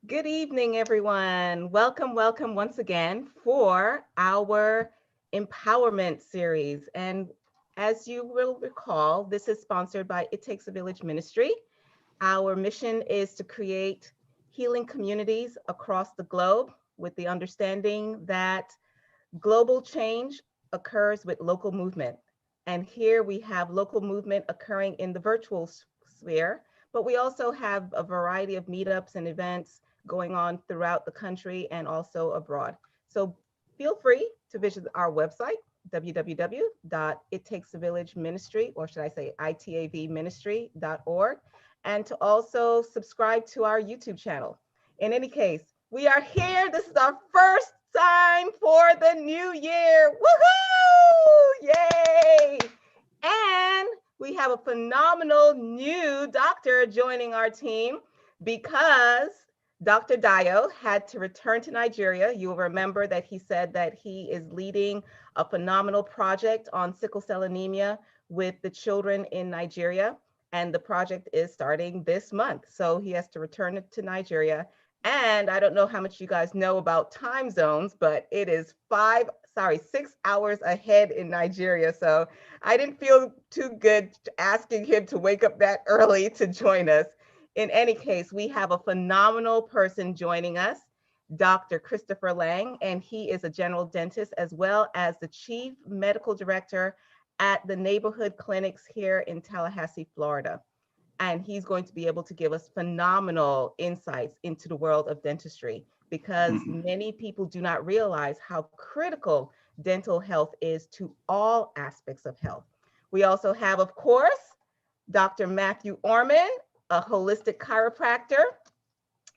Good evening, everyone. Welcome, welcome once again for our empowerment series. And as you will recall, this is sponsored by It Takes a Village Ministry. Our mission is to create healing communities across the globe with the understanding that global change occurs with local movement. And here we have local movement occurring in the virtual sphere, but we also have a variety of meetups and events going on throughout the country and also abroad. So feel free to visit our website, www.ittakesavillage or should I say itavministry.org, and to also subscribe to our YouTube channel. In any case, we are here. This is our first time for the new year. Woohoo! Yay! And we have a phenomenal new doctor joining our team because Dr. Dio had to return to Nigeria. You will remember that he said that he is leading a phenomenal project on sickle cell anemia with the children in Nigeria. And the project is starting this month. So he has to return to Nigeria. And I don't know how much you guys know about time zones, but it is 6 hours ahead in Nigeria. So I didn't feel too good asking him to wake up that early to join us. In any case, we have a phenomenal person joining us, Dr. Christopher Laing, and he is a general dentist as well as the chief medical director at the neighborhood clinics here in Tallahassee, Florida. And he's going to be able to give us phenomenal insights into the world of dentistry because many people do not realize how critical dental health is to all aspects of health. We also have, of course, Dr. Matthew Ormond, a holistic chiropractor,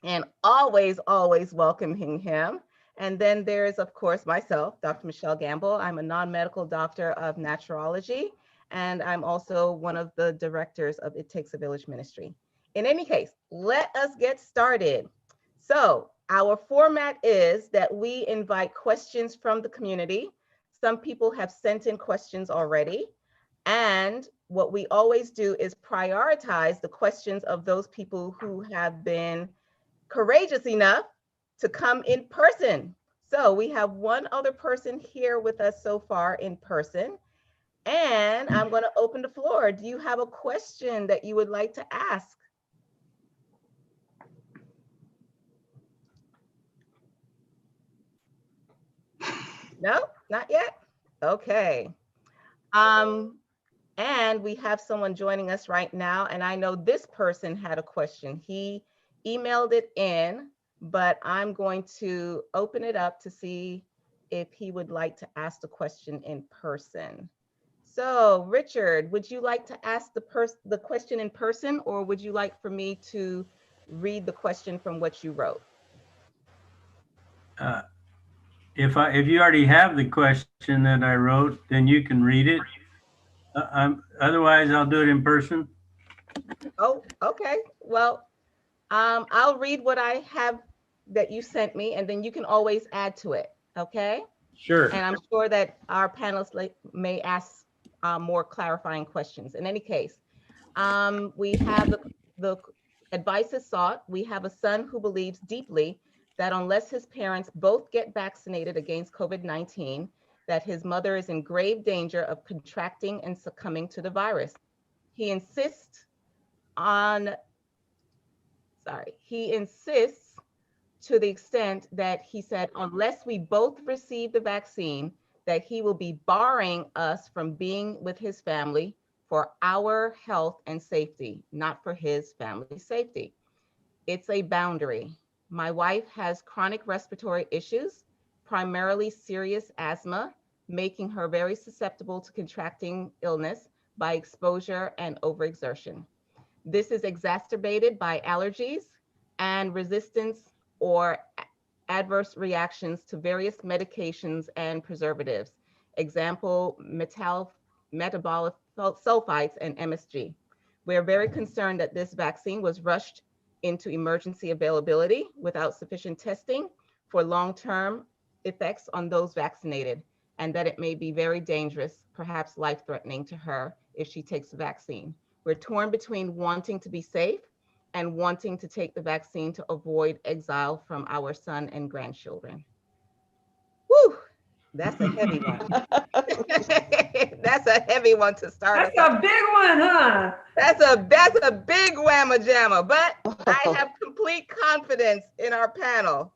and always, always welcoming him. And then there's, of course, myself, Dr. Michelle Gamble. I'm a non-medical doctor of naturology, and I'm also one of the directors of It Takes a Village Ministry. In any case, let us get started. So our format is that we invite questions from the community. Some people have sent in questions already. And what we always do is prioritize the questions of those people who have been courageous enough to come in person. So we have one other person here with us so far in person. And I'm going to open the floor. Do you have a question that you would like to ask? No, not yet. Okay. And we have someone joining us right now. And I know this person had a question. He emailed it in, but I'm going to open it up to see if he would like to ask the question in person. So Richard, would you like to ask the question in person, or would you like for me to read the question from what you wrote? If you already have the question that I wrote, then you can read it. Otherwise, I'll do it in person. Oh, okay. Well, I'll read what I have that you sent me, and then you can always add to it. Okay. Sure. And I'm sure that our panelists may ask more clarifying questions. In any case, we have the advice is sought. We have a son who believes deeply that unless his parents both get vaccinated against COVID-19, that his mother is in grave danger of contracting and succumbing to the virus. He insists on, he insists to the extent that he said, unless we both receive the vaccine, that he will be barring us from being with his family for our health and safety, not for his family's safety. It's a boundary. My wife has chronic respiratory issues, primarily serious asthma, making her very susceptible to contracting illness by exposure and overexertion. This is exacerbated by allergies and resistance or adverse reactions to various medications and preservatives. Example, metabolic sulfites and MSG. We are very concerned that this vaccine was rushed into emergency availability without sufficient testing for long-term effects on those vaccinated, and that it may be very dangerous, perhaps life-threatening to her if she takes the vaccine. We're torn between wanting to be safe and wanting to take the vaccine to avoid exile from our son and grandchildren. Woo, that's a heavy one. That's a heavy one to start us That's off. a big one, huh? That's a big whamma jamma, but I have complete confidence in our panel.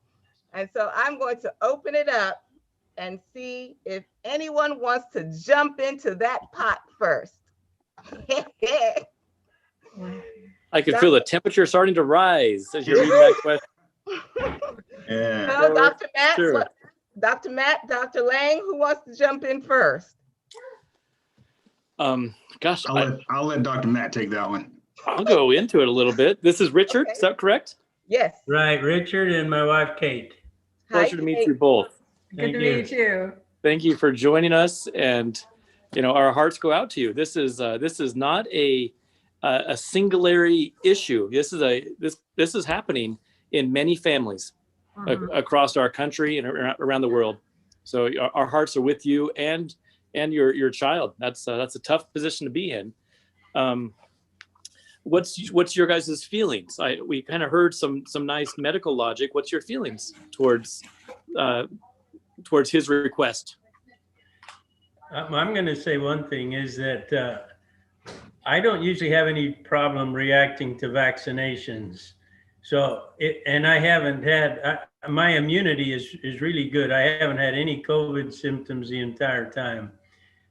And so I'm going to open it up and see if anyone wants to jump into that pot first. I can feel the temperature starting to rise as you're reading that question. Yeah. So, Dr. Matt, Sure. Dr. Matt, Dr. Laing, who wants to jump in first? Gosh, I'll let Dr. Matt take that one. I'll go into it a little bit. This is Richard, Okay. is that correct? Yes. Right, Richard and my wife, Kate. Pleasure to meet Kate. you both. Good Thank to you. meet you. Thank you for joining us, and our hearts go out to you. This is not a singularity issue. This is happening in many families across our country and around the world. So our hearts are with you and your child. That's a tough position to be in. What's your guys' feelings? We kind of heard some nice medical logic. What's your feelings towards his request? I'm going to say one thing is that I don't usually have any problem reacting to vaccinations. So, and I haven't had, my immunity is really good. I haven't had any COVID symptoms the entire time.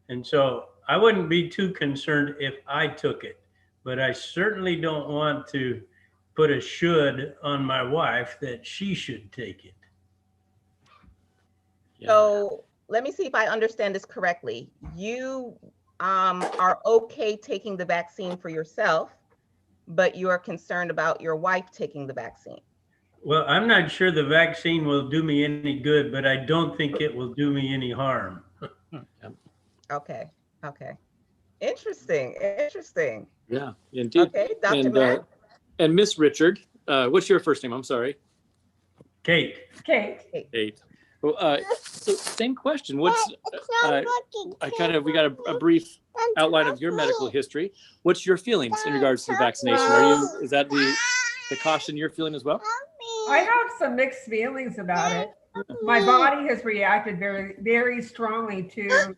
And so I wouldn't be too concerned if I took it, but I certainly don't want to put a should on my wife that she should take it. Yeah. So let me see if I understand this correctly. You are okay taking the vaccine for yourself, but you are concerned about your wife taking the vaccine. Well, I'm not sure the vaccine will do me any good, but I don't think it will do me any harm. Okay. Interesting. Yeah, indeed. Okay, Dr. Matt. And Miss Richard, what's your first name? I'm sorry. Kate. Kate. Kate. Well, so same question. What's we got a brief outline of your medical history. What's your feelings in regards to the vaccination? Is that the caution you're feeling as well? I have some mixed feelings about it. My body has reacted very, very strongly to,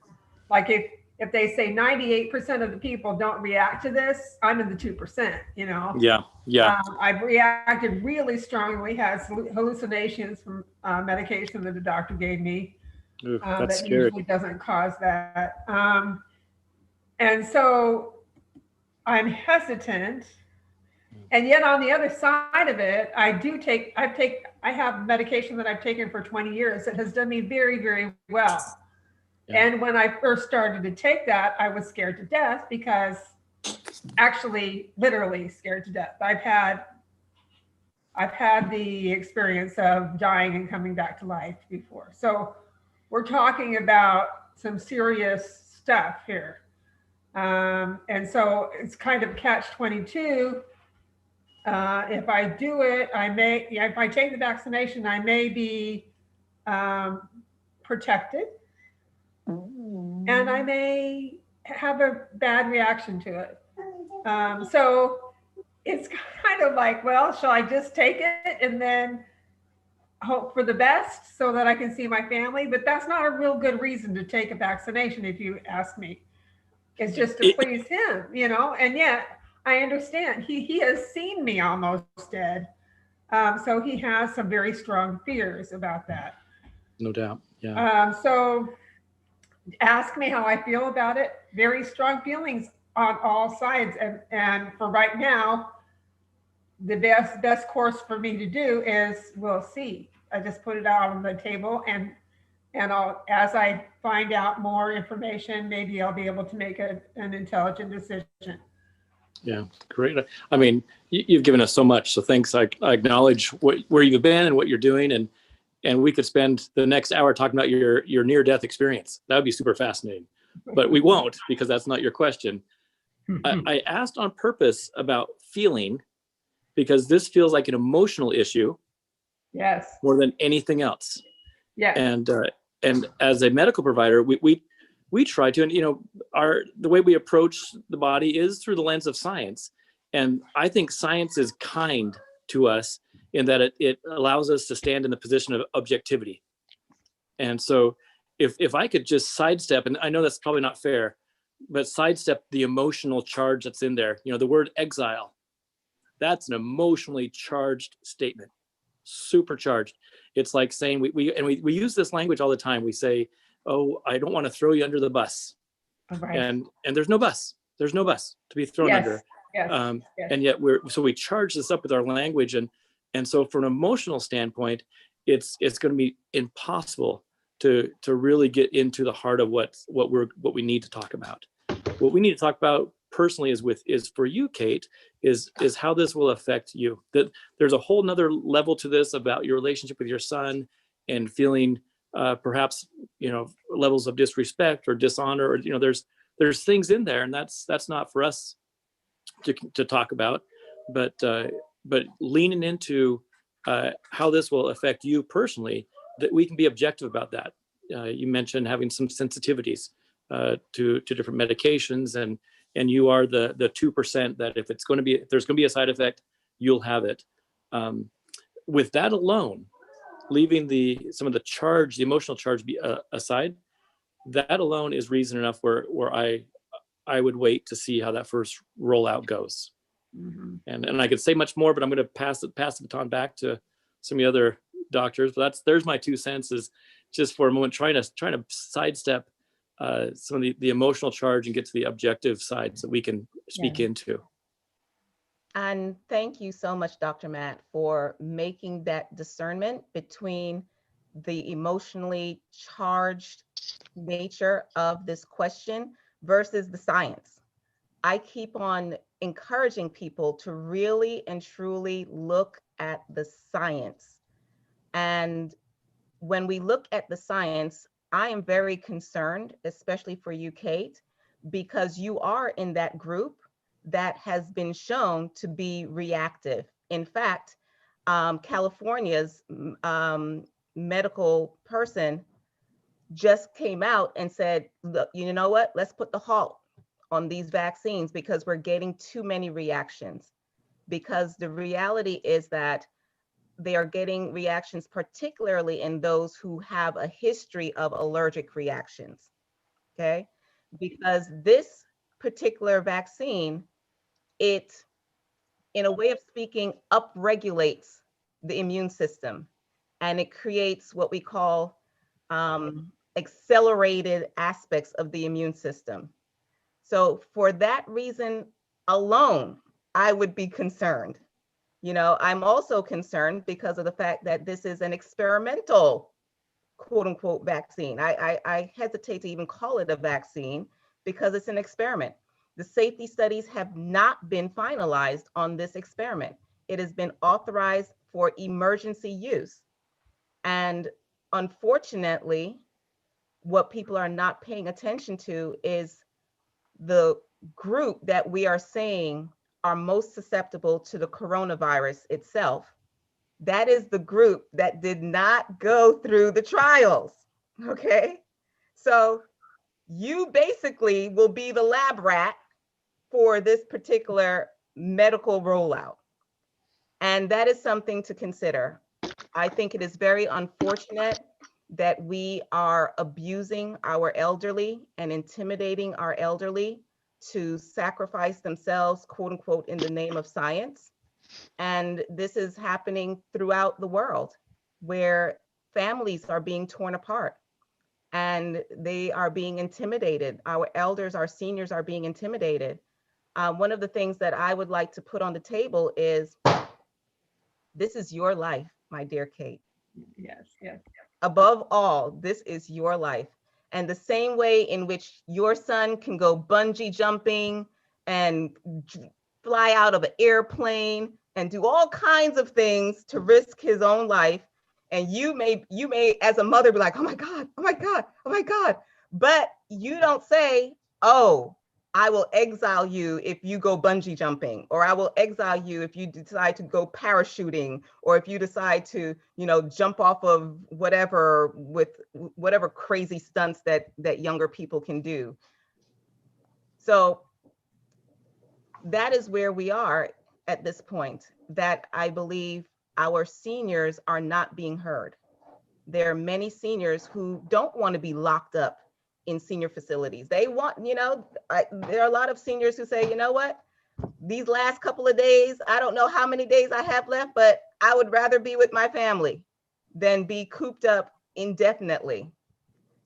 like, if they say 98% of the people don't react to this, I'm in the 2%, Yeah. I've reacted really strongly, had hallucinations from medication that the doctor gave me. Ooh, that's that scary. usually doesn't cause that. And so I'm hesitant. And yet on the other side of it, I have medication that I've taken for 20 years that has done me very, very well. Yeah. And when I first started to take that, I was scared to death because actually literally scared to death. I've had the experience of dying and coming back to life before. So we're talking about some serious stuff here. And so it's kind of catch-22. If I do it, if I take the vaccination, I may be protected. And I may have a bad reaction to it. So it's kind of like, well, shall I just take it and then hope for the best so that I can see my family? But that's not a real good reason to take a vaccination, if you ask me. It's just to please him, and yet I understand he has seen me almost dead. So he has some very strong fears about that. No doubt. Yeah. So ask me how I feel about it. Very strong feelings on all sides. And for right now, the best course for me to do is we'll see. I just put it out on the table and as I find out more information, maybe I'll be able to make an intelligent decision. Yeah, great. I mean, you've given us so much, so thanks. I acknowledge where you've been and what you're doing, and we could spend the next hour talking about your near-death experience. That would be super fascinating, but we won't because that's not your question. I asked on purpose about feeling because this feels like an emotional issue. Yes. More than anything else. Yeah. And as a medical provider, we try to, and the way we approach the body is through the lens of science, And I think science is kind to us in that it allows us to stand in the position of objectivity. And so if I could just sidestep, and I know that's probably not fair, but sidestep the emotional charge that's in there. The word exile, that's an emotionally charged statement, super charged. It's like saying we use this language all the time. We say, oh, I don't want to throw you under the bus. Right. And there's no bus. There's no bus to be thrown under. Yes. And yet we charge this up with our language. And so from an emotional standpoint, it's going to be impossible to really get into the heart of what we need to talk about. What we need to talk about personally is for you, Kate, is how this will affect you. That there's a whole nother level to this about your relationship with your son and feeling perhaps levels of disrespect or dishonor, or there's things in there, and that's not for us to talk about, but leaning into how this will affect you personally, that we can be objective about that. You mentioned having some sensitivities to different medications, and you are the 2% that if there's going to be a side effect, you'll have it. With that alone, leaving some of the emotional charge aside, that alone is reason enough where I would wait to see how that first rollout goes. Mm-hmm. And I could say much more, but I'm going to pass the baton back to some of the other doctors. But there's my 2 cents, is just for a moment trying to sidestep some of the emotional charge and get to the objective sides that we can speak into. And thank you so much, Dr. Matt, for making that discernment between the emotionally charged nature of this question versus the science. I keep on encouraging people to really and truly look at the science. And when we look at the science, I am very concerned, especially for you, Kate, because you are in that group that has been shown to be reactive. In fact, California's medical person just came out and said, look, you know what, let's put the halt on these vaccines because we're getting too many reactions. Because the reality is that they are getting reactions, particularly in those who have a history of allergic reactions, okay? Because this particular vaccine, it, in a way of speaking, upregulates the immune system, and it creates what we call accelerated aspects of the immune system. So for that reason alone, I would be concerned. I'm also concerned because of the fact that this is an experimental, quote unquote, vaccine. I hesitate to even call it a vaccine because it's an experiment. The safety studies have not been finalized on this experiment. It has been authorized for emergency use. And unfortunately, what people are not paying attention to is the group that we are saying are most susceptible to the coronavirus itself. That is the group that did not go through the trials, okay? So you basically will be the lab rat for this particular medical rollout. And that is something to consider. I think it is very unfortunate that we are abusing our elderly and intimidating our elderly to sacrifice themselves, quote unquote, in the name of science. And this is happening throughout the world, where families are being torn apart and they are being intimidated. Our elders, our seniors are being intimidated. One of the things that I would like to put on the table is, this is your life, my dear Kate. Yes. Above all, this is your life. And the same way in which your son can go bungee jumping and fly out of an airplane and do all kinds of things to risk his own life. And you may, as a mother, be like, oh my God, oh my God, oh my God. But you don't say, oh, I will exile you if you go bungee jumping, or I will exile you if you decide to go parachuting, or if you decide to, jump off of whatever, with whatever crazy stunts that younger people can do. So that is where we are at this point, that I believe our seniors are not being heard. There are many seniors who don't want to be locked up in senior facilities. They want, there are a lot of seniors who say, you know what, these last couple of days, I don't know how many days I have left, but I would rather be with my family than be cooped up indefinitely.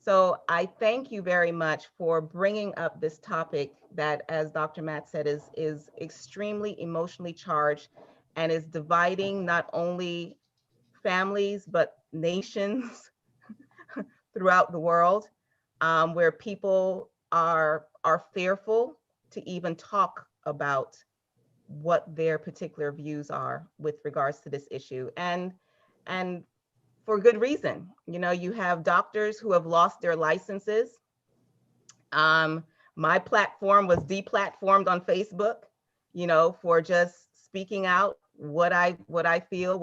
So I thank you very much for bringing up this topic that, as Dr. Matt said, is extremely emotionally charged and is dividing not only families, but nations throughout the world, where people are fearful to even talk about what their particular views are with regards to this issue, and for good reason. You have doctors who have lost their licenses. My platform was deplatformed on Facebook, for just speaking out what I feel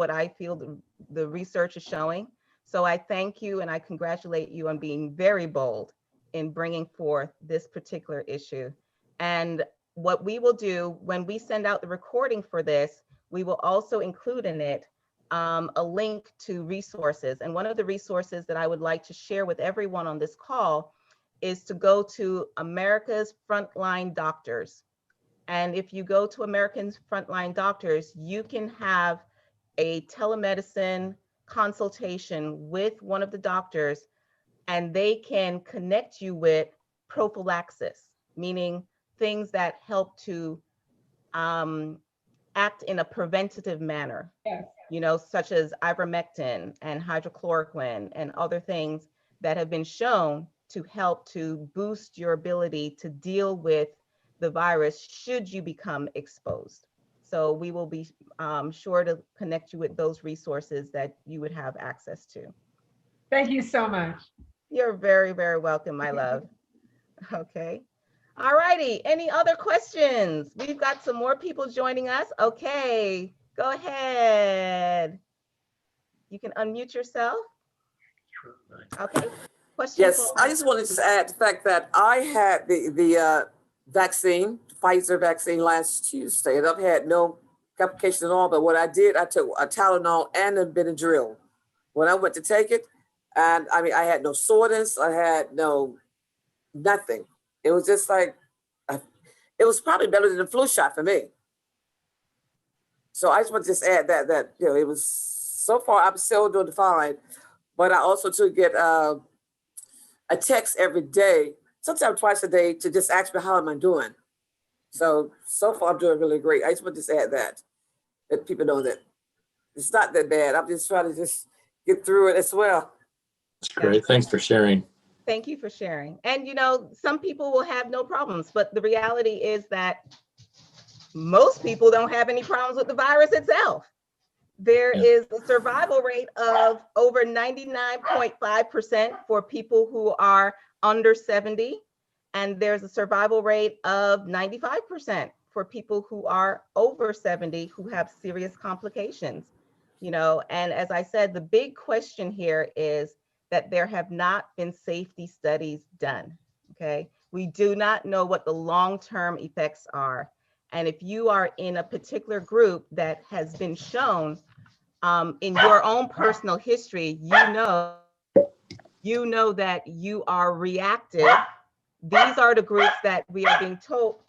the research is showing. So I thank you and I congratulate you on being very bold in bringing forth this particular issue. And what we will do when we send out the recording for this, we will also include in it a link to resources. And one of the resources that I would like to share with everyone on this call is to go to America's Frontline Doctors. And if you go to Americans Frontline Doctors, you can have a telemedicine consultation with one of the doctors, and they can connect you with prophylaxis, meaning things that help to act in a preventative manner, Yes. Such as ivermectin and hydrochloroquine and other things that have been shown to help to boost your ability to deal with the virus should you become exposed. So we will be sure to connect you with those resources that you would have access to. Thank you so much. You're very, very welcome, my love. Okay. All righty. Any other questions? We've got some more people joining us. Okay, go ahead. You can unmute yourself. Okay. Question. Yes, I just wanted to add the fact that I had the vaccine, Pfizer vaccine last Tuesday, and I've had no complications at all. But what I did, I took a Tylenol and a Benadryl when I went to take it. And I mean, I had no soreness. I had nothing. It was just like, it was probably better than the flu shot for me. So I just want to just add that it was, so far I'm still doing fine. But I also to get a text every day, sometimes twice a day, to just ask me how am I doing. So far I'm doing really great. I just want to just add that people know that it's not that bad. I'm just trying to just get through it as well. That's great. Thanks for sharing. Thank you for sharing. And some people will have no problems, but the reality is that most people don't have any problems with the virus itself. There is a survival rate of over 99.5% for people who are under 70. And there's a survival rate of 95% for people who are over 70 who have serious complications. And as I said, the big question here is that there have not been safety studies done. Okay. We do not know what the long-term effects are. And if you are in a particular group that has been shown in your own personal history, you know that you are reactive. These are the groups that we are being told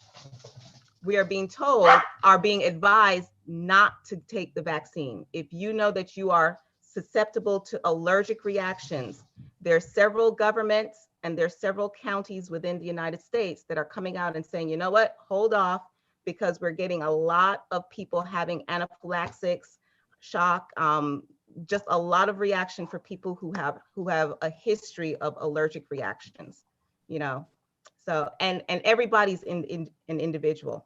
are being advised not to take the vaccine. If you know that you are susceptible to allergic reactions, there are several governments and there are several counties within the United States that are coming out and saying, you know what, hold off, because we're getting a lot of people having anaphylaxis, shock, just a lot of reaction for people who have a history of allergic reactions, So, and everybody's an individual.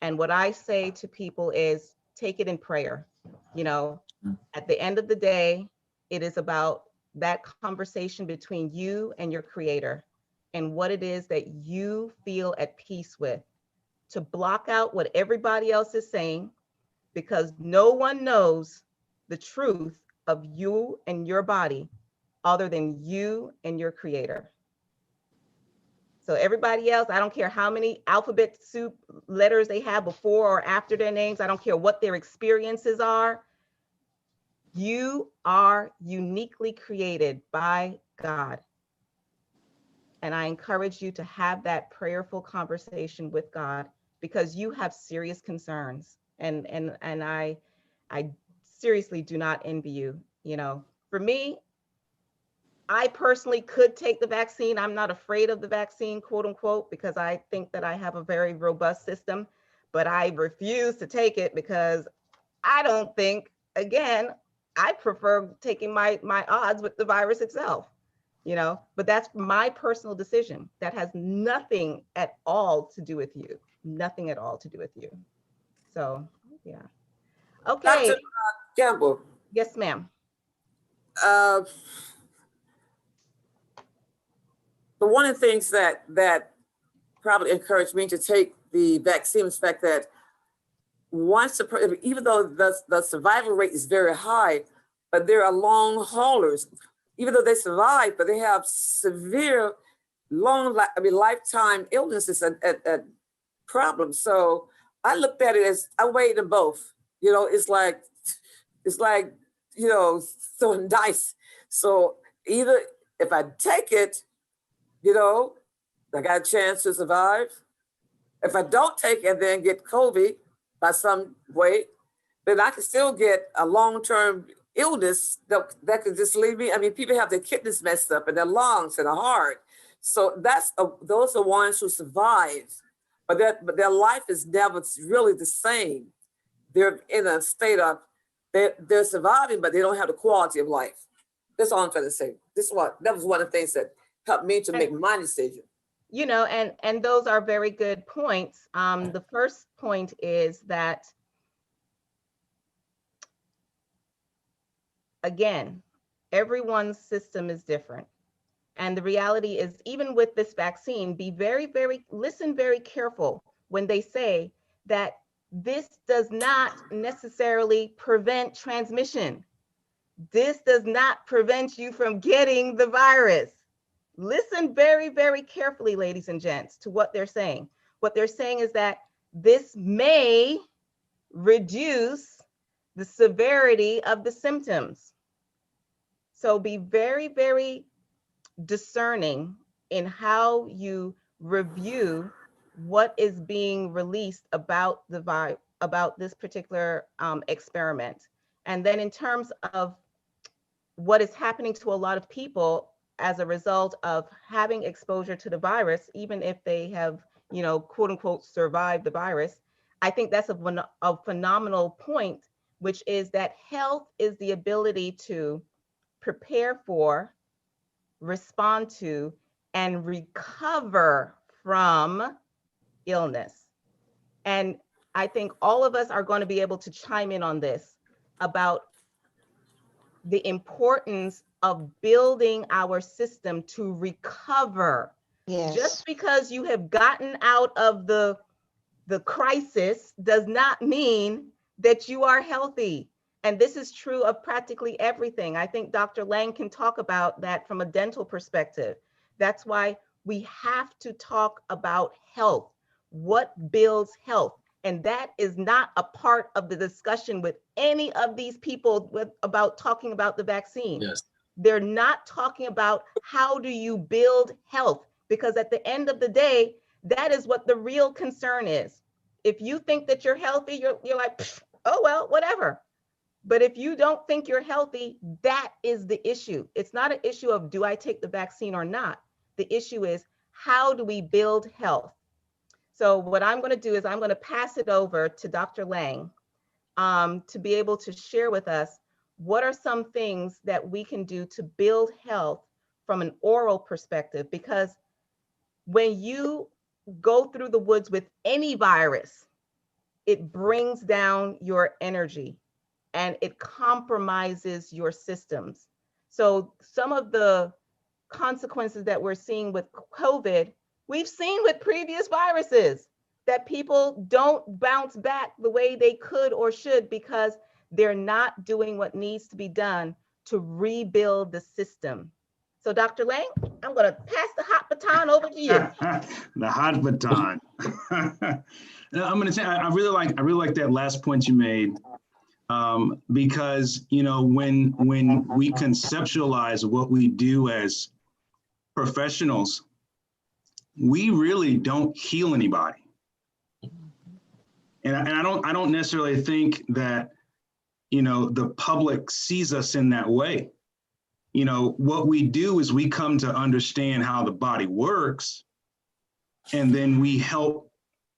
And what I say to people is take it in prayer. At the end of the day, it is about that conversation between you and your creator and what it is that you feel at peace with, to block out what everybody else is saying, because no one knows the truth of you and your body other than you and your creator. So everybody else, I don't care how many alphabet soup letters they have before or after their names. I don't care what their experiences are. You are uniquely created by God. And I encourage you to have that prayerful conversation with God, because you have serious concerns. And I seriously do not envy you. You know, for me, I personally could take the vaccine. I'm not afraid of the vaccine, quote unquote, because I think that I have a very robust system, but I refuse to take it because I don't think, again, I prefer taking my odds with the virus itself, you know, but that's my personal decision. That has nothing at all to do with you. Nothing at all to do with you. So, yeah. Okay. Dr. Campbell, Yes, ma'am. uh, but one of the things that probably encouraged me to take the vaccine is the fact that even though the survival rate is very high, but there are long haulers. Even though they survive, but they have severe, lifetime illnesses and problems. So I looked at it as I weighed them both. You know, it's like throwing dice. So either if I take it, I got a chance to survive. If I don't take it and then get COVID by some way, then I can still get a long-term illness that could just leave me. I mean, people have their kidneys messed up and their lungs and their heart. So those are ones who survive, but their life is never really the same. They're in a state of, they're surviving, but they don't have the quality of life. That's all I'm trying to say. That was one of the things that helped me to make my decision. You know, and those are very good points. The first point is that, again, everyone's system is different. And the reality is, even with this vaccine, listen very careful when they say that this does not necessarily prevent transmission. This does not prevent you from getting the virus. Listen very, very carefully, ladies and gents, to what they're saying. What they're saying is that this may reduce the severity of the symptoms. So be very, very discerning in how you review what is being released about about this particular experiment. And then in terms of what is happening to a lot of people as a result of having exposure to the virus, even if they have, quote unquote, survived the virus, I think that's a phenomenal point, which is that health is the ability to prepare for, respond to, and recover from illness. And I think all of us are going to be able to chime in on this about the importance of building our system to recover. Yes. Just because you have gotten out of the crisis does not mean that you are healthy. And this is true of practically everything. I think Dr. Laing can talk about that from a dental perspective. That's why we have to talk about health. What builds health? And that is not a part of the discussion with any of these people about talking about the vaccine. Yes. They're not talking about how do you build health, because at the end of the day, that is what the real concern is. If you think that you're healthy, you're like, oh, well, whatever. But if you don't think you're healthy, that is the issue. It's not an issue of do I take the vaccine or not? The issue is how do we build health? So what I'm going to do is I'm going to pass it over to Dr. Laing to be able to share with us what are some things that we can do to build health from an oral perspective. Because when you go through the woods with any virus, it brings down your energy and it compromises your systems. So some of the consequences that we're seeing with COVID, we've seen with previous viruses, that people don't bounce back the way they could or should because they're not doing what needs to be done to rebuild the system. So Dr. Laing, I'm going to pass the hot baton over to you. The hot baton. Now, I'm going to say I really like that last point you made, because when we conceptualize what we do as professionals, we really don't heal anybody, and I don't necessarily think that the public sees us in that way. What we do is we come to understand how the body works, and then we help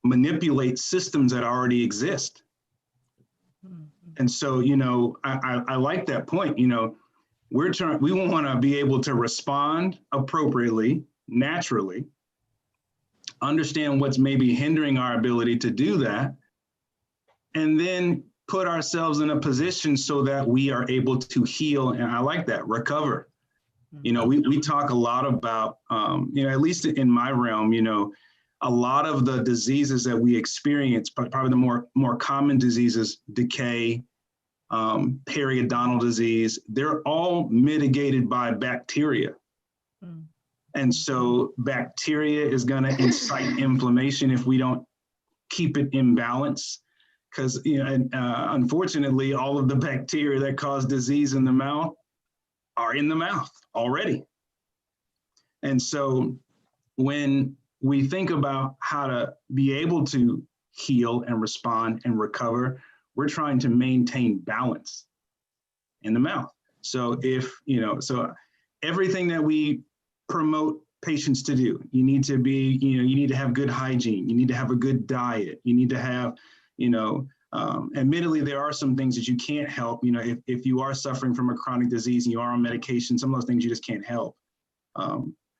manipulate systems that already exist. And so, I like that point. We want to be able to respond appropriately, naturally, understand what's maybe hindering our ability to do that, and then put ourselves in a position so that we are able to heal. And I like that, recover. We talk a lot about, at least in my realm, a lot of the diseases that we experience, probably the more common diseases, decay, periodontal disease, they're all mitigated by bacteria. And so bacteria is going to incite inflammation if we don't keep it in balance. Because unfortunately, all of the bacteria that cause disease in the mouth are in the mouth already. And so when we think about how to be able to heal and respond and recover, we're trying to maintain balance in the mouth. So so everything that we promote patients to do, you need to have good hygiene, you need to have a good diet, you need to have, admittedly, there are some things that you can't help. If you are suffering from a chronic disease and you are on medication, some of those things you just can't help.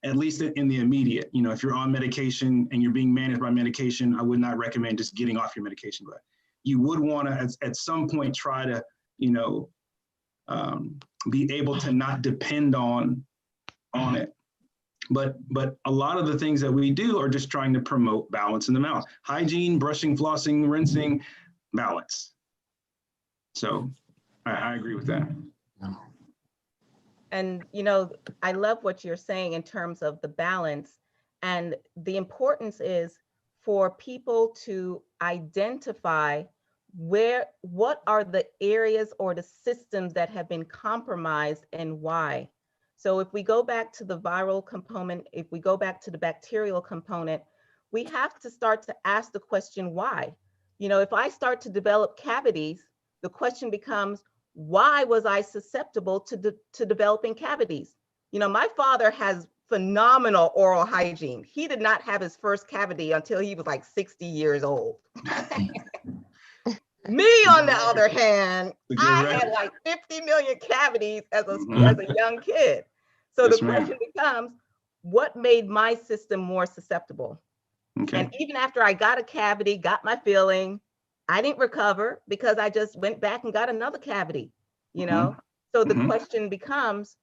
At least in the immediate, if you're on medication and you're being managed by medication, I would not recommend just getting off your medication, but you would want to, at some point, try to, be able to not depend on it. But a lot of the things that we do are just trying to promote balance in the mouth. Hygiene, brushing, flossing, rinsing, balance. So I agree with that. And, I love what you're saying in terms of the balance, and the importance is for people to identify what are the areas or the systems that have been compromised and why. So if we go back to the viral component, if we go back to the bacterial component, we have to start to ask the question, why? If I start to develop cavities, the question becomes, why was I susceptible to developing cavities? My father has phenomenal oral hygiene. He did not have his first cavity until he was like 60 years old. Me, on the other hand, I had like 50 million cavities as a young kid. So the question becomes, what made my system more susceptible? Okay. And even after I got a cavity, got my filling, I didn't recover because I just went back and got another cavity, So the question becomes,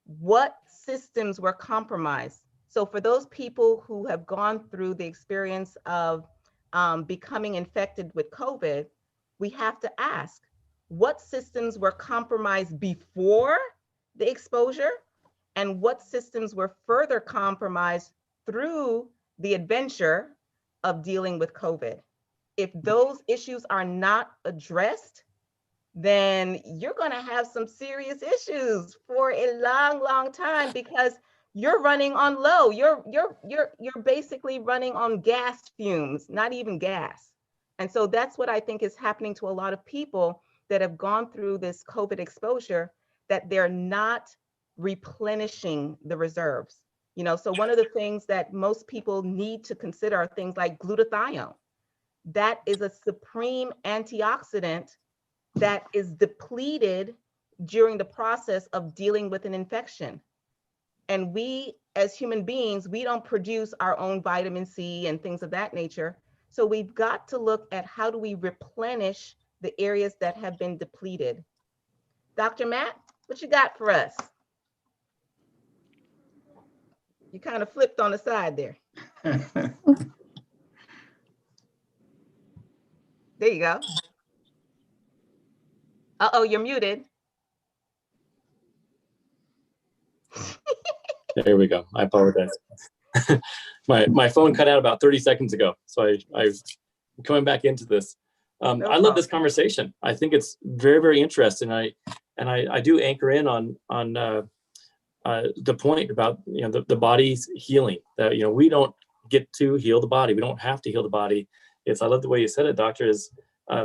what systems were compromised? So for those people who have gone through the experience of becoming infected with COVID, we have to ask, what systems were compromised before the exposure, and what systems were further compromised through the adventure of dealing with COVID? If those issues are not addressed, then you're going to have some serious issues for a long, long time, because you're running on low. You're basically running on gas fumes, not even gas. And so that's what I think is happening to a lot of people that have gone through this COVID exposure, that they're not replenishing the reserves. So one of the things that most people need to consider are things like glutathione. That is a supreme antioxidant that is depleted during the process of dealing with an infection. And we, as human beings, we don't produce our own vitamin C and things of that nature. So we've got to look at how do we replenish the areas that have been depleted. Dr. Matt, what you got for us? You kind of flipped on the side there. There you go. Uh-oh, you're muted. There we go. I apologize. my phone cut out about 30 seconds ago, so I'm coming back into this. No I love this problem. conversation. I think it's very, very interesting. I do anchor in on the point about the body's healing. That we don't get to heal the body. We don't have to heal the body. I love the way you said it, doctor. Is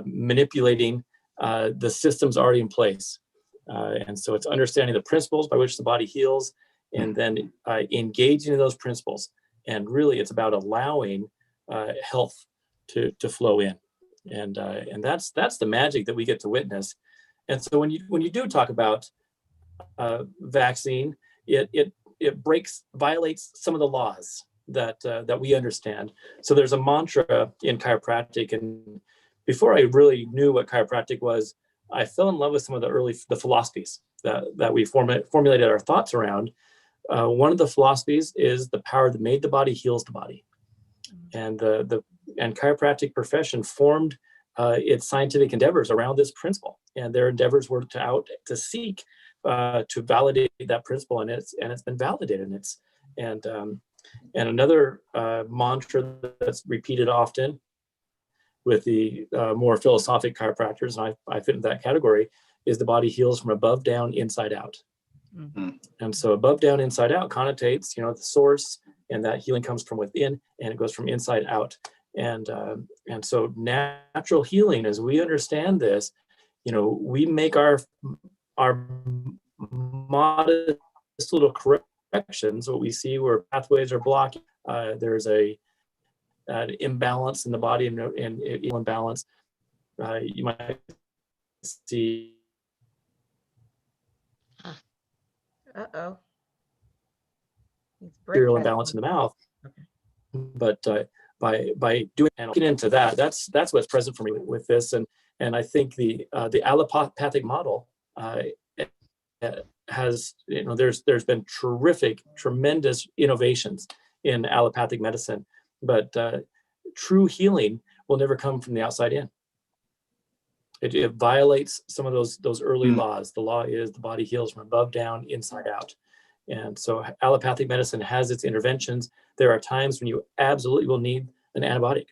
manipulating the systems already in place, and so it's understanding the principles by which the body heals, and then engaging in those principles. And really, it's about allowing health to flow in, and that's the magic that we get to witness. And so when you do talk about vaccine, it violates some of the laws that we understand. So there's a mantra in chiropractic, and before I really knew what chiropractic was, I fell in love with some of the philosophies that we formulated our thoughts around. One of the philosophies is the power that made the body heals the body, and the chiropractic profession formed its scientific endeavors around this principle, and their endeavors were to seek to validate that principle, and it's been validated. And another mantra that's repeated often with the more philosophic chiropractors, and I fit in that category, is the body heals from above down, inside out. Mm-hmm. And so above down, inside out connotates, the source, and that healing comes from within, and it goes from inside out. And so natural healing, as we understand this, we make our modest little corrections. What we see where pathways are blocking, there's an imbalance in the body, and imbalance. You might see. Uh-oh. Material imbalance in the mouth. Okay. But by doing and looking into that's what's present for me with this, and I think the allopathic model has there's been tremendous innovations in allopathic medicine, but true healing will never come from the outside in. It violates some of those early laws. The law is the body heals from above down, inside out. And so allopathic medicine has its interventions. There are times when you absolutely will need an antibiotic,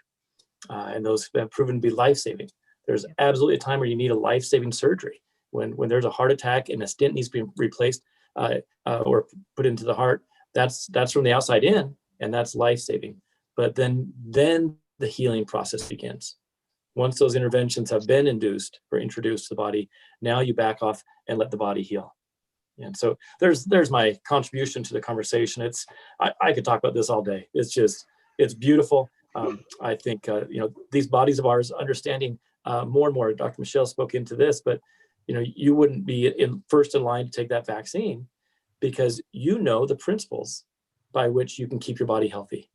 and those have proven to be life-saving. There's absolutely a time where you need a life-saving surgery. When there's a heart attack and a stent needs to be replaced or put into the heart, that's from the outside in, and that's life-saving. But then the healing process begins. Once those interventions have been induced or introduced to the body, now you back off and let the body heal. And so there's my contribution to the conversation. I could talk about this all day. It's beautiful. I think these bodies of ours, understanding more and more. Dr. Michelle spoke into this, but you wouldn't be first in line to take that vaccine because the principles by which you can keep your body healthy.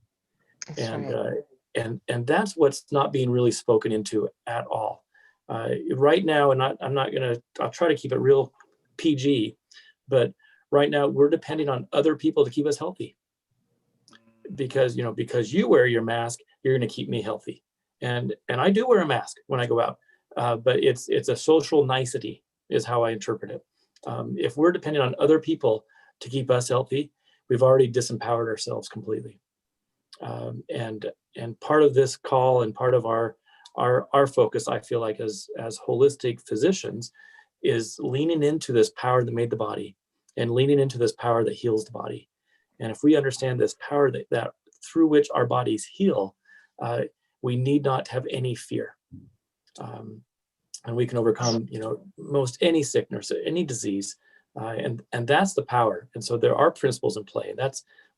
That's And right. and that's what's not being really spoken into at all right now. And I'll try to keep it real PG, but right now we're depending on other people to keep us healthy, because you wear your mask, you're going to keep me healthy, and I do wear a mask when I go out, but it's a social nicety is how I interpret it. If we're depending on other people to keep us healthy, we've already disempowered ourselves completely. And part of this call and part of our focus, I feel like as holistic physicians, is leaning into this power that made the body and leaning into this power that heals the body. And if we understand this power that through which our bodies heal, we need not have any fear. And we can overcome, most any sickness, any disease. And that's the power. And so there are principles in play.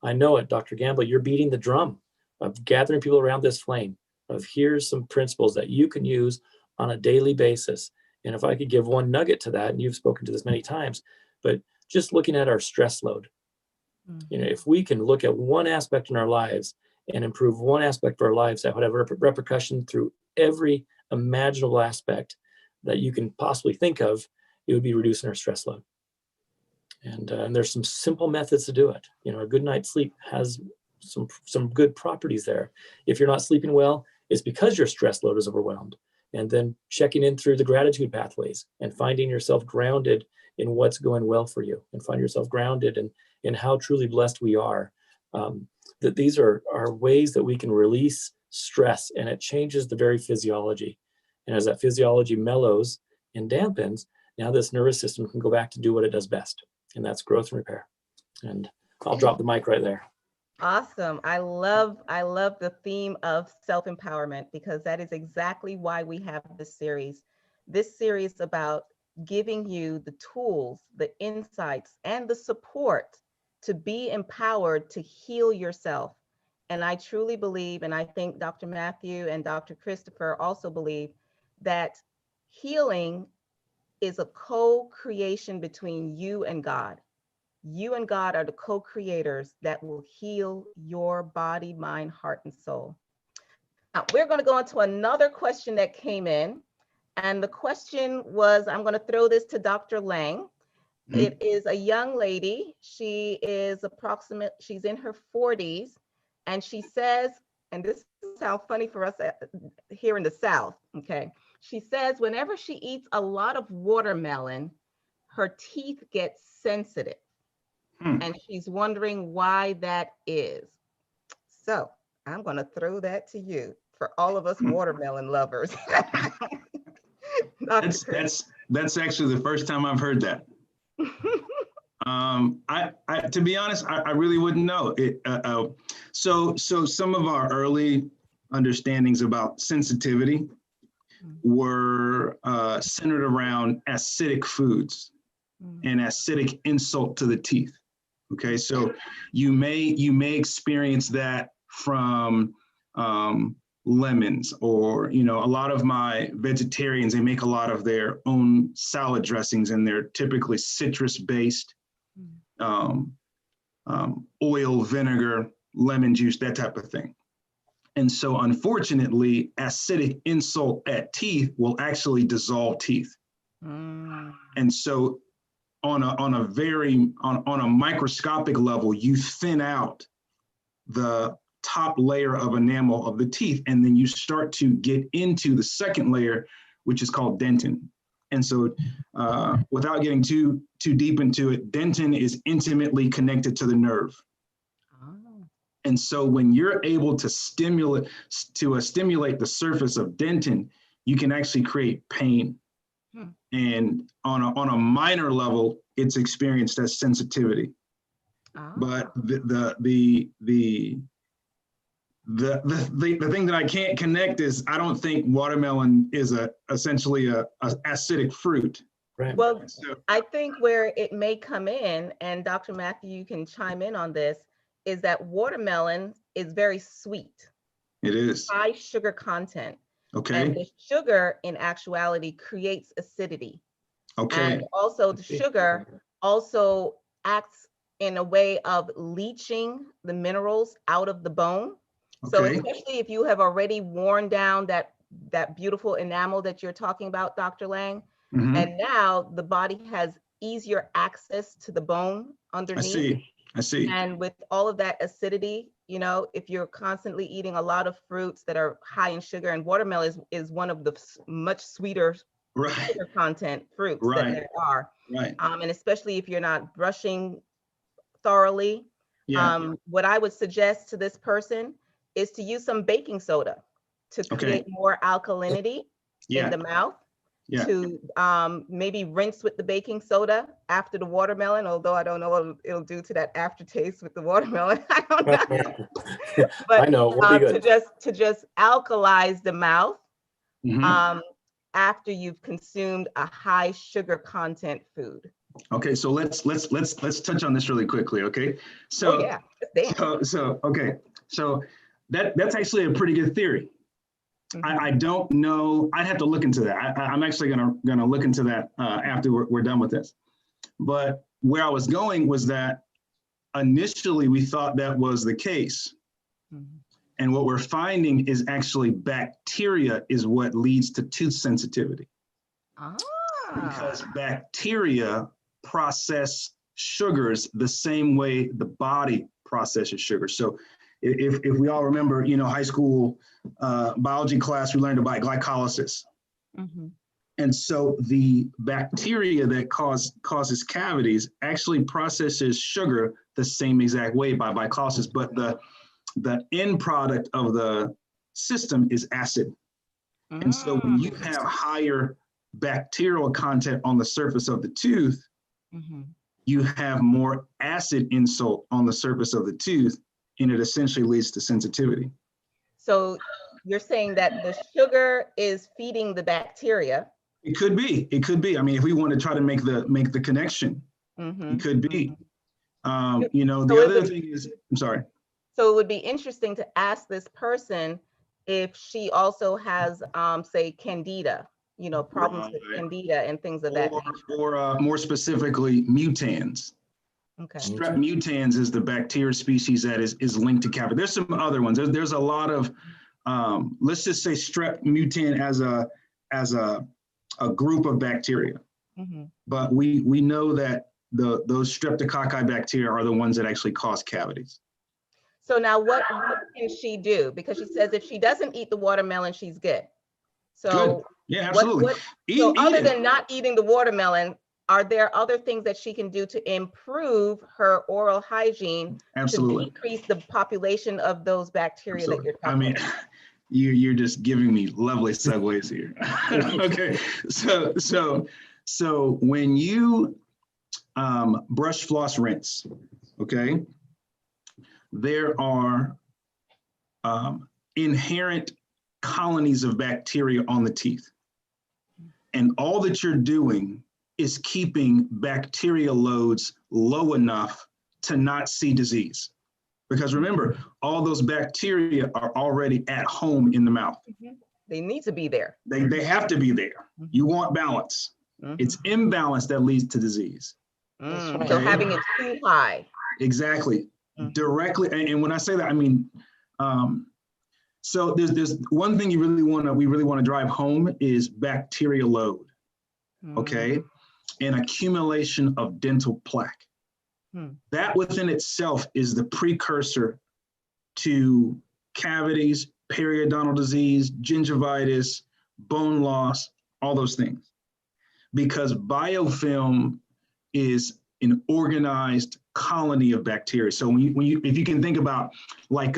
I know it, Dr. Gamble, you're beating the drum of gathering people around this flame of here's some principles that you can use on a daily basis. And if I could give one nugget to that, and you've spoken to this many times, but just looking at our stress load, if we can look at one aspect in our lives and improve one aspect of our lives that would have repercussion through every imaginable aspect that you can possibly think of, it would be reducing our stress load. And there's some simple methods to do it. A good night's sleep has some good properties there. If you're not sleeping well, it's because your stress load is overwhelmed. and then checking in through the gratitude pathways and finding yourself grounded in what's going well for you, and find yourself grounded in how truly blessed we are. That these are ways that we can release stress, and it changes the very physiology. And as that physiology mellows and dampens, now this nervous system can go back to do what it does best, and that's growth and repair. And I'll drop the mic right there. Awesome. I love the theme of self-empowerment, because that is exactly why we have this series. This series about giving you the tools, the insights, and the support to be empowered to heal yourself. And I truly believe, and I think Dr. Matthew and Dr. Christopher also believe, that healing is a co-creation between you and God. You and God are the co-creators that will heal your body, mind, heart, and soul. Now, we're going to go on to another question that came in. And the question was, I'm going to throw this to Dr. Laing. It is a young lady. She is she's in her 40s. And she says, and this sounds funny for us here in the South, okay? She says whenever she eats a lot of watermelon, her teeth get sensitive. And she's wondering why that is. So I'm going to throw that to you for all of us watermelon lovers. That's actually the first time I've heard that. To be honest, I really wouldn't know it. So some of our early understandings about sensitivity were centered around acidic foods and acidic insult to the teeth. Okay, so you may experience that from lemons, or a lot of my vegetarians, they make a lot of their own salad dressings, and they're typically citrus based, oil, vinegar, lemon juice, that type of thing. And so unfortunately, acidic insult at teeth will actually dissolve teeth. And so on a microscopic level, you thin out the top layer of enamel of the teeth, and then you start to get into the second layer, which is called dentin. And so without getting too deep into it, dentin is intimately connected to the nerve. And so when you're able to stimulate the surface of dentin, you can actually create pain. And on a minor level, it's experienced as sensitivity. But the thing that I can't connect is, I don't think watermelon is essentially a acidic fruit. Right. Well, I think where it may come in, and Dr. Matthew, you can chime in on this, is that watermelon is very sweet. It is. High sugar content. Okay. And the sugar in actuality creates acidity. Okay. And also the sugar also acts in a way of leaching the minerals out of the bone. So especially if you have already worn down that beautiful enamel that you're talking about, Dr. Laing, and now the body has easier access to the bone underneath. I see. And with all of that acidity, if you're constantly eating a lot of fruits that are high in sugar, and watermelon is one of the much sweeter sugar content fruits that there are. Right. And especially if you're not brushing thoroughly, what I would suggest to this person is to use some baking soda to create more alkalinity in the mouth. To maybe rinse with the baking soda after the watermelon, although I don't know what it'll do to that aftertaste with the watermelon. I don't know. But I know. to just alkalize the mouth after you've consumed a high sugar content food. Okay, so let's touch on this really quickly. Okay, so so that's actually a pretty good theory. I don't know. I'd have to look into that. I'm actually gonna look into that after we're done with this. But where I was going was that initially we thought that was the case. And what we're finding is actually bacteria is what leads to tooth sensitivity. Because bacteria process sugars the same way the body processes sugar. So if we all remember, high school biology class, we learned about glycolysis. Mhm. And so the bacteria that causes cavities actually processes sugar the same exact way by glycolysis, but the end product of the system is acid. And so when you have higher bacterial content on the surface of the tooth, Mhm. you have more acid insult on the surface of the tooth, and it essentially leads to sensitivity. So you're saying that the sugar is feeding the bacteria. It could be. It could be. I mean, if we want to try to make the connection, Mhm. it could be. You know, So the it other would- thing is, I'm sorry. So it would be interesting to ask this person if she also has, say, candida, you know, problems with Right. candida and things of that nature. Or more specifically, mutans. Okay. Strep mutans is the bacteria species that is linked to cavity. There's some other ones. There's a lot of, let's just say strep mutant as a group of bacteria. Mhm. But we know that those streptococci bacteria are the ones that actually cause cavities. So now what can she do? Because she says if she doesn't eat the watermelon, she's good. Good. So Yeah, absolutely. so Eat other it. than not eating the watermelon, are there other things that she can do to improve her oral hygiene Absolutely. to decrease the population of those bacteria that Absolutely. you're I talking mean, about? you're just giving me lovely segues here. Okay, so when you brush, floss, rinse, okay, there are inherent colonies of bacteria on the teeth, and all that you're doing is keeping bacteria loads low enough to not see disease. Because remember, all those bacteria are already at home in the mouth. They need to be there. They have to be there. You want balance. Mhm. It's imbalance that leads to disease. Mm, so having it too high. Exactly. Mhm. Directly. And when I say that, I mean, so there's one thing we really want to drive home is bacteria load. Okay. And accumulation of dental plaque. That within itself is the precursor to cavities, periodontal disease, gingivitis, bone loss, all those things. Because biofilm is an organized colony of bacteria. So if you can think about like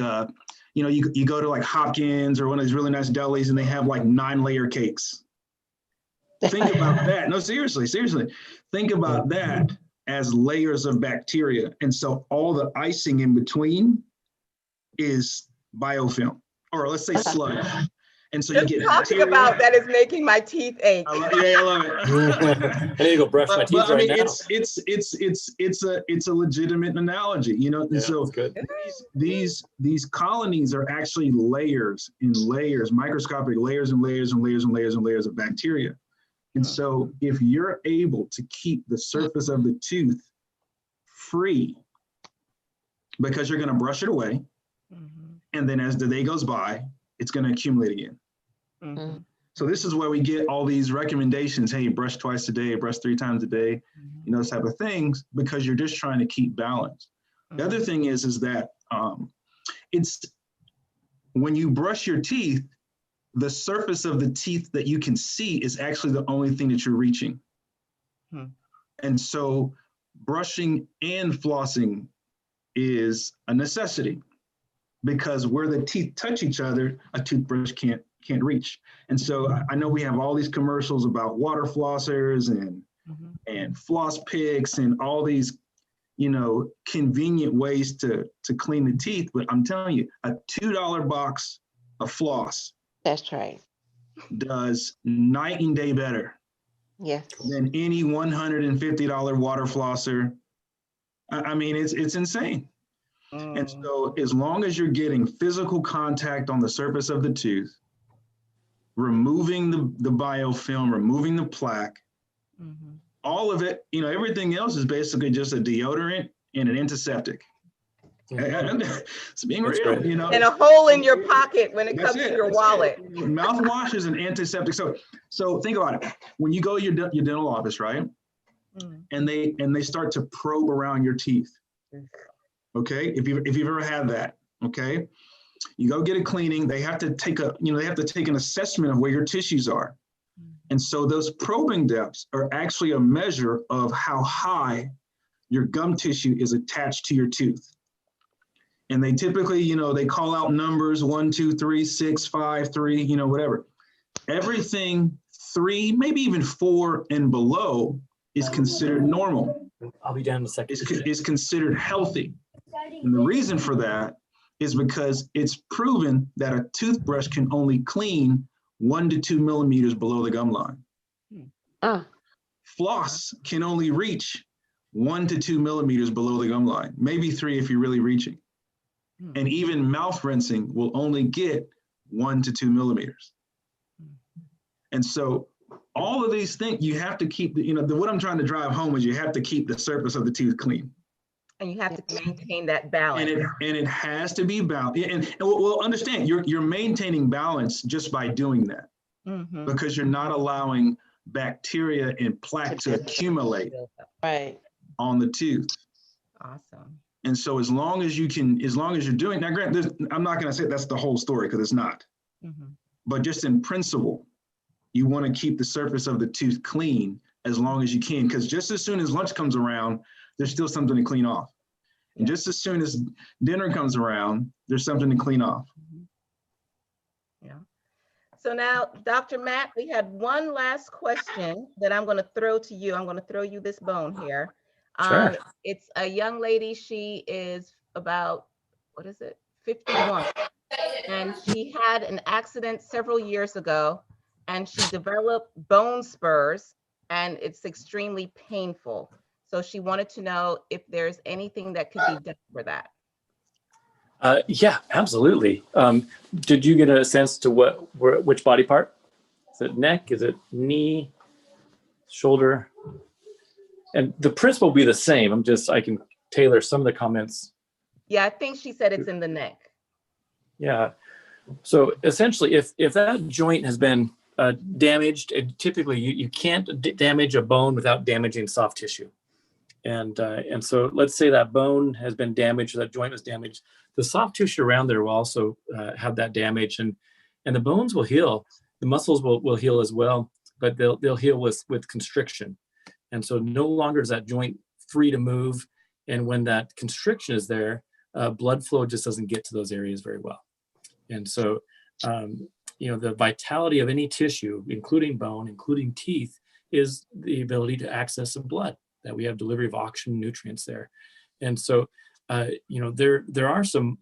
you go to like Hopkins or one of these really nice delis and they have like 9-layer cakes. Think about that. No, seriously. Think about that as layers of bacteria. And so all the icing in between is biofilm, or let's say sludge. And so you Just get talking bacteria. about that is making my teeth ache. I love it. I need to go brush my teeth I right mean, now. it's a legitimate analogy, you know. And Yeah, so that's good. these colonies are actually layers and layers, microscopic layers and layers and layers and layers and layers of bacteria. And so if you're able to keep the surface of the tooth free, because you're going to brush it away, and then as the day goes by, it's going to accumulate again. So this is where we get all these recommendations. Hey, brush twice a day, brush 3 times a day, you know, those type of things, because you're just trying to keep balance. The other thing is that it's when you brush your teeth, the surface of the teeth that you can see is actually the only thing that you're reaching. And so brushing and flossing is a necessity, because where the teeth touch each other, a toothbrush can't reach. And so I know we have all these commercials about water flossers and floss picks and all these, you know, convenient ways to clean the teeth. But I'm telling you, a $2 box of floss, That's right. does night and day better Yes. than any $150 water flosser. I mean, it's insane. And so as long as you're getting physical contact on the surface of the tooth, removing the biofilm, removing the plaque, all of it, you know, everything else is basically just a deodorant and an antiseptic. It's being That's real, great. you know. And a hole in your pocket when it That's comes to it, your that's wallet. it. Mouthwash is an antiseptic. So think about it. When you go to your dental office, right? And they start to probe around your teeth. Okay, if you've ever had that, okay, you go get a cleaning. They have to take an assessment of where your tissues are. And so those probing depths are actually a measure of how high your gum tissue is attached to your tooth. And they typically, you know, they call out numbers 1, 2, 3, 6, 5, 3, you know, whatever. Everything 3, maybe even 4 and below is considered normal. I'll be down in a second. It's considered healthy. And the reason for that is because it's proven that a toothbrush can only clean 1 to 2 millimeters below the gum line. Floss can only reach 1 to 2 millimeters below the gum line, maybe 3 if you're really reaching. And even mouth rinsing will only get 1 to 2 millimeters. And so all of these things, you have to keep, what I'm trying to drive home is you have to keep the surface of the tooth clean. And you have to maintain that balance. And it has to be balanced. And well, understand, you're maintaining balance just by doing that, because you're not allowing bacteria and plaque to accumulate on the tooth. Awesome. And so as long as you're doing, now granted, I'm not going to say that's the whole story because it's not, but just in principle, you want to keep the surface of the tooth clean as long as you can, because just as soon as lunch comes around, there's still something to clean off. And just as soon as dinner comes around, there's something to clean off. Yeah. So now, Dr. Matt, we had one last question that I'm going to throw to you. I'm going to throw you this bone here. Sure. It's a young lady. She is about, 51. And she had an accident several years ago, and she developed bone spurs, and it's extremely painful. So she wanted to know if there's anything that could be done for that. Yeah, absolutely. Did you get a sense to which body part? Is it neck? Is it knee, shoulder? And the principle will be the same. I can tailor some of the comments. Yeah, I think she said it's in the neck. Yeah. So essentially, if that joint has been damaged, and typically you can't damage a bone without damaging soft tissue. And so let's say that bone has been damaged, or that joint was damaged. The soft tissue around there will also have that damage, and the bones will heal. The muscles will heal as well, but they'll heal with constriction. And so no longer is that joint free to move. And when that constriction is there, blood flow just doesn't get to those areas very well. And so, the vitality of any tissue, including bone, including teeth, is the ability to access some blood, that we have delivery of oxygen and nutrients there. And so, there are some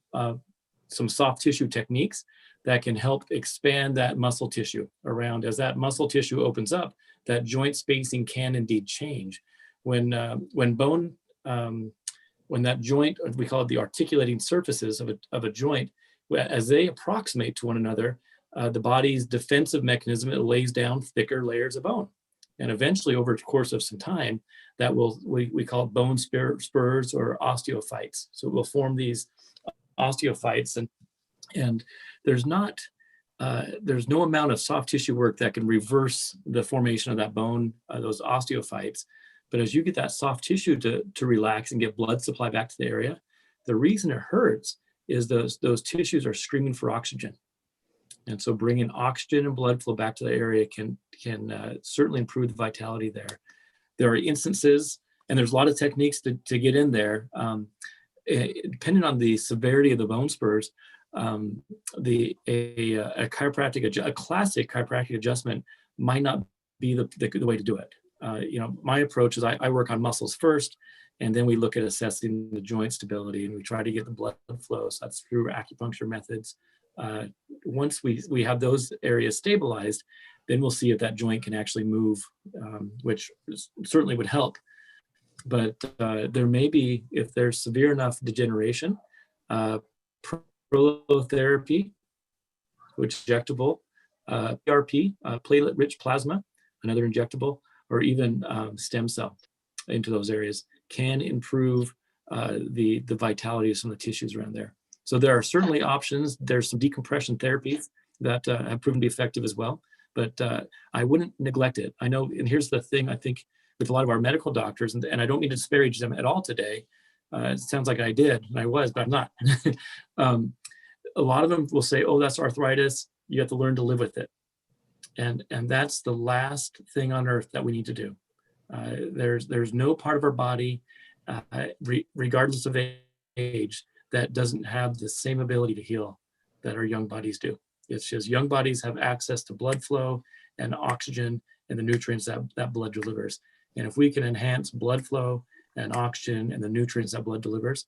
soft tissue techniques that can help expand that muscle tissue around. As that muscle tissue opens up, that joint spacing can indeed change. When that joint, we call it the articulating surfaces of a joint, as they approximate to one another, the body's defensive mechanism, it lays down thicker layers of bone. And eventually, over the course of some time, that we call it bone spurs or osteophytes. So it will form these osteophytes, and there's no amount of soft tissue work that can reverse the formation of that bone, those osteophytes. But as you get that soft tissue to relax and get blood supply back to the area, the reason it hurts is those tissues are screaming for oxygen. And so bringing oxygen and blood flow back to the area can certainly improve the vitality there. There are instances, and there's a lot of techniques to get in there. Depending on the severity of the bone spurs, a classic chiropractic adjustment might not be the way to do it. My approach is I work on muscles first, and then we look at assessing the joint stability, and we try to get the blood flow. So that's through acupuncture methods. Once we have those areas stabilized, then we'll see if that joint can actually move, which certainly would help. But there may be, if there's severe enough degeneration, prolotherapy, which is injectable, PRP, platelet-rich plasma, another injectable, or even stem cell into those areas can improve the vitality of some of the tissues around there. So there are certainly options. There's some decompression therapies that have proven to be effective as well, but I wouldn't neglect it. I know, and here's the thing, I think with a lot of our medical doctors, and I don't mean to disparage them at all today. It sounds like I did, and I was, but I'm not. A lot of them will say, oh, that's arthritis. You have to learn to live with it. And that's the last thing on earth that we need to do. There's no part of our body, regardless of age, that doesn't have the same ability to heal that our young bodies do. It's just young bodies have access to blood flow and oxygen and the nutrients that blood delivers. And if we can enhance blood flow and oxygen and the nutrients that blood delivers,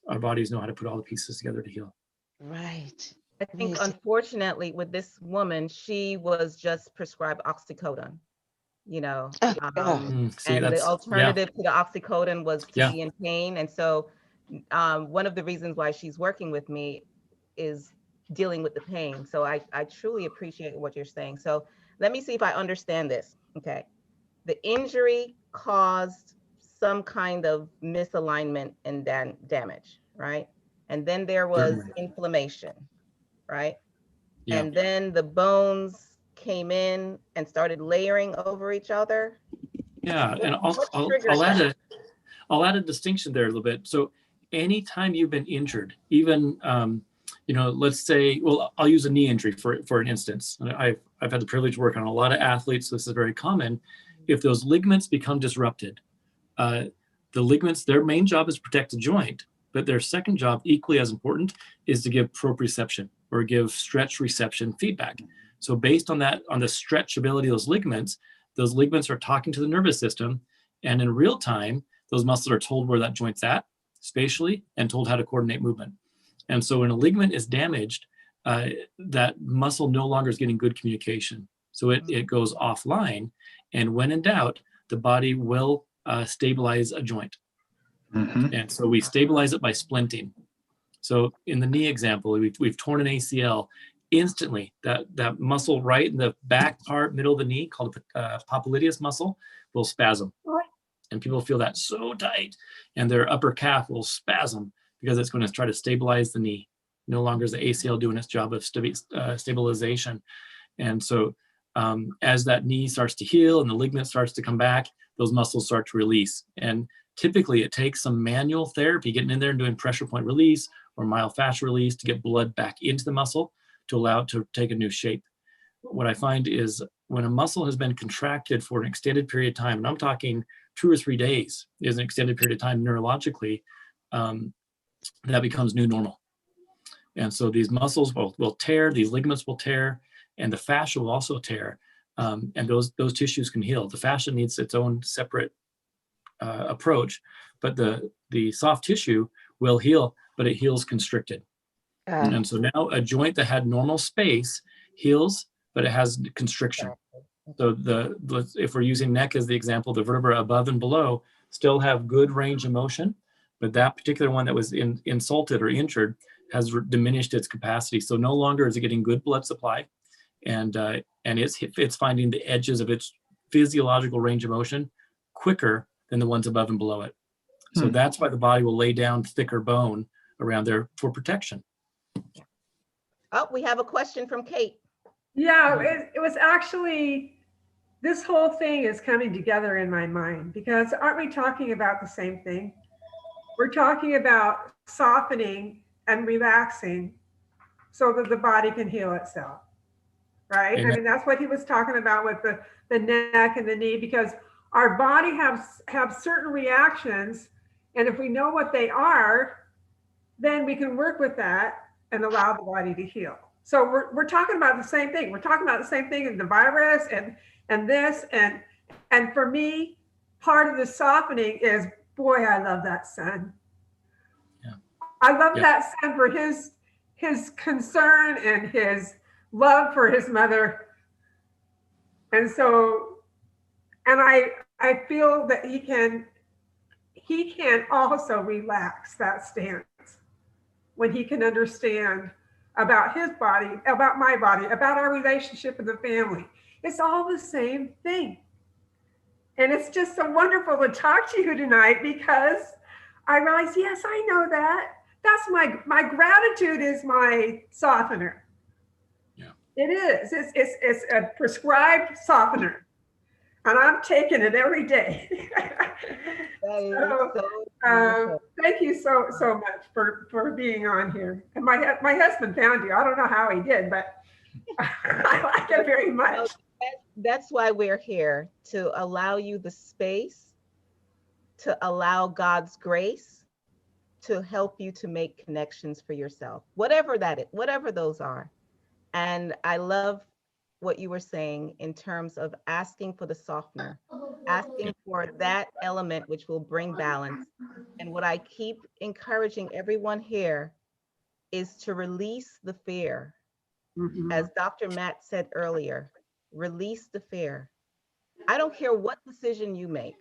our bodies know how to put all the pieces together to heal. Right. I think, Right. unfortunately, with this woman, she was just prescribed oxycodone, you know, Oh, See, and the that's, yeah, alternative to the oxycodone was to Yeah. be in pain. And so one of the reasons why she's working with me is dealing with the pain. So I truly appreciate what you're saying. So let me see if I understand this. Okay. The injury caused some kind of misalignment and damage, right? And then there was Certainly. inflammation, right? Yeah. And then the bones came in and started layering over each other. Yeah, and What triggered that? I'll add a distinction there a little bit. So anytime you've been injured, even let's say, well, I'll use a knee injury for an instance. I've had the privilege to work on a lot of athletes, so this is very common. If those ligaments become disrupted, the ligaments, their main job is to protect the joint, but their second job, equally as important, is to give proprioception or give stretch reception feedback. So based on that, on the stretchability of those ligaments are talking to the nervous system, and in real time, those muscles are told where that joint's at spatially and told how to coordinate movement. And so when a ligament is damaged, that muscle no longer is getting good communication. So it goes offline, and when in doubt, the body will stabilize a joint. Mhm. And so we stabilize it by splinting. So in the knee example, we've torn an ACL. Instantly, that muscle right in the back part, middle of the knee, called the popliteus muscle, will spasm. And people feel that so tight, and their upper calf will spasm because it's going to try to stabilize the knee. No longer is the ACL doing its job of stabilization. And so as that knee starts to heal and the ligament starts to come back, those muscles start to release. And typically it takes some manual therapy, getting in there and doing pressure point release or myofascial release to get blood back into the muscle to allow it to take a new shape. What I find is when a muscle has been contracted for an extended period of time, and I'm talking 2 or 3 days is an extended period of time neurologically, that becomes new normal. And so these muscles will tear, these ligaments will tear, and the fascia will also tear. And those tissues can heal. The fascia needs its own separate approach, but the soft tissue will heal, but it heals constricted. And so now a joint that had normal space heals, but it has constriction. So if we're using neck as the example, the vertebra above and below still have good range of motion, but that particular one that was insulted or injured has diminished its capacity. So no longer is it getting good blood supply, and it's finding the edges of its physiological range of motion quicker than the ones above and below it. So that's why the body will lay down thicker bone around there for protection. Oh, we have a question from Kate. Yeah, it was actually, this whole thing is coming together in my mind because aren't we talking about the same thing? We're talking about softening and relaxing so that the body can heal itself, right? Amen. I mean, that's what he was talking about with the neck and the knee, because our body have certain reactions, and if we know what they are, then we can work with that and allow the body to heal. So we're talking about the same thing. We're talking about the same thing in the virus and this. And for me, part of the softening is, boy, I love that son. Yeah. I love that son for his concern and his love for his mother. And so, and I feel that he can also relax that stance when he can understand about his body, about my body, about our relationship in the family. It's all the same thing. And it's just so wonderful to talk to you tonight because I realize, yes, I know that. That's my gratitude is my softener. Yeah. It is. It's a prescribed softener. And I'm taking it every day. Thank you so much for being on here. And my husband found you. I don't know how he did, but I like it very much. That's why we're here, to allow you the space, to allow God's grace to help you to make connections for yourself, whatever that is, whatever those are. And I love what you were saying in terms of asking for the softener, asking for that element which will bring balance. And what I keep encouraging everyone here is to release the fear. As Dr. Matt said earlier, release the fear. I don't care what decision you make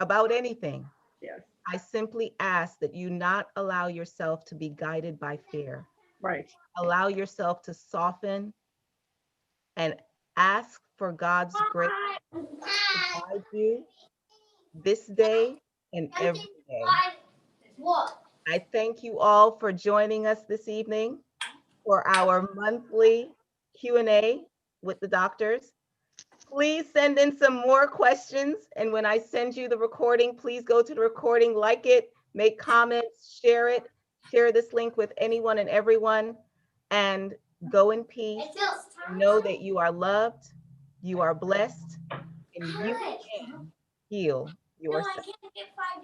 about anything. Yes, I simply ask that you not allow yourself to be guided by fear. right. Allow yourself to soften and ask for God's grace to guide you this day and every day. I thank you all for joining us this evening for our monthly Q&A with the doctors. Please send in some more questions. And when I send you the recording, please go to the recording, like it, make comments, share it, share this link with anyone and everyone, and go in peace. Know that you are loved, you are blessed, and you can heal yourself.